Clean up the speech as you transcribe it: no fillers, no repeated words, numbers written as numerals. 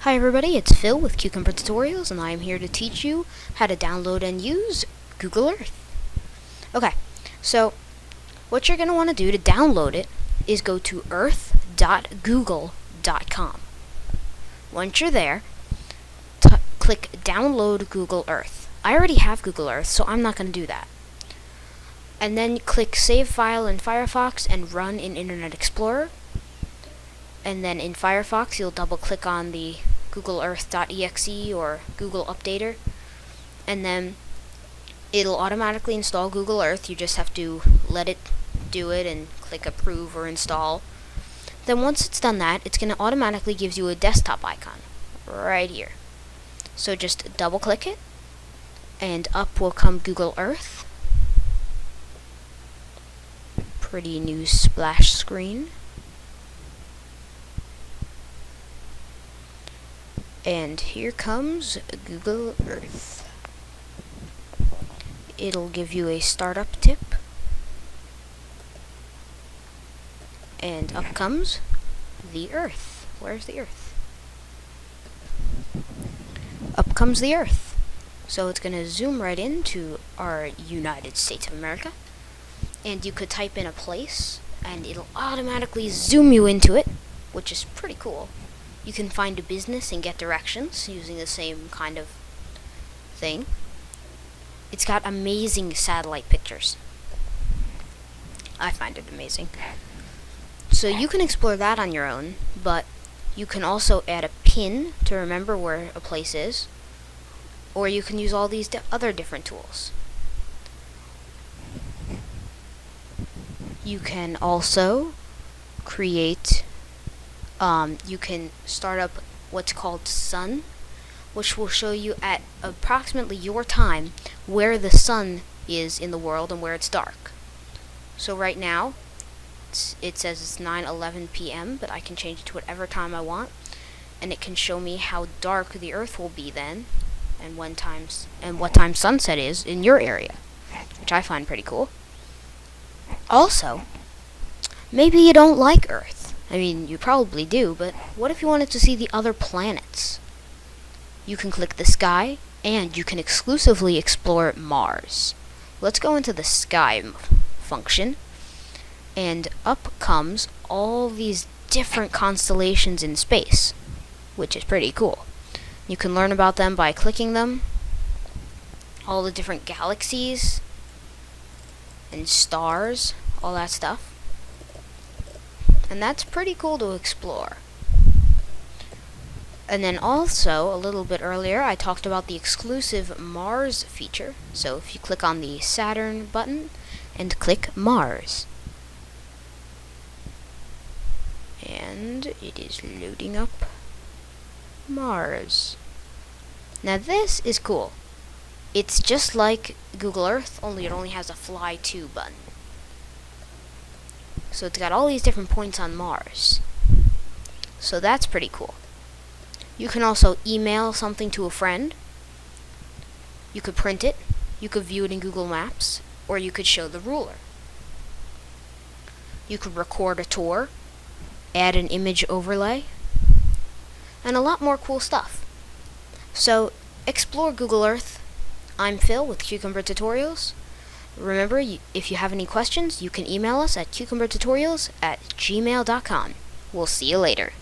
Hi everybody, it's Phil with Cucumber Tutorials, and I am here to teach you how to download and use Google Earth. Okay, so what you're going to want to do to download it is go to earth.google.com. Once you're there, click Download Google Earth. I already have Google Earth, so I'm not going to do that. And then click Save File in Firefox and Run in Internet Explorer. And then in Firefox, you'll double click on the Google Earth.exe or Google Updater, and then it'll automatically install Google Earth. You just have to let it do it and click Approve or Install. Then once it's done that, it's going to automatically give you a desktop icon right here. So just double click it, and up will come Google Earth. Pretty new splash screen. And here comes Google Earth. It'll give you a startup tip. And up comes the Earth. Where's the Earth? Up comes the Earth. So it's going to zoom right into our United States of America. And you could type in a place, and it'll automatically zoom you into it, which is pretty cool. You can find a business and get directions using the same kind of thing. It's got amazing satellite pictures. I find it amazing. So you can explore that on your own, but you can also add a pin to remember where a place is, or you can use all these other different tools. You can also create you can start up what's called sun, which will show you at approximately your time where the sun is in the world and where it's dark. So right now it says it's 9:11 p.m., but I can change it to whatever time I want, and it can show me how dark the Earth will be then, and what time sunset is in your area, which I find pretty cool. Also, maybe you don't like Earth. I mean, you probably do, but what if you wanted to see the other planets? You can click the sky, and you can exclusively explore Mars. Let's go into the sky function, and up comes all these different constellations in space, which is pretty cool. You can learn about them by clicking them, all the different galaxies and stars, all that stuff. And that's pretty cool to explore. And then also, a little bit earlier, I talked about the exclusive Mars feature. So if you click on the Saturn button and click Mars. And it is loading up Mars. Now this is cool. It's just like Google Earth, only it only has a Fly To button. So it's got all these different points on Mars. So that's pretty cool. You can also email something to a friend. You could print it. You could view it in Google Maps. Or you could show the ruler. You could record a tour. Add an image overlay. And a lot more cool stuff. So explore Google Earth. I'm Phil with Cucumber Tutorials. Remember, if you have any questions, you can email us at cucumbertutorials@gmail.com. We'll see you later.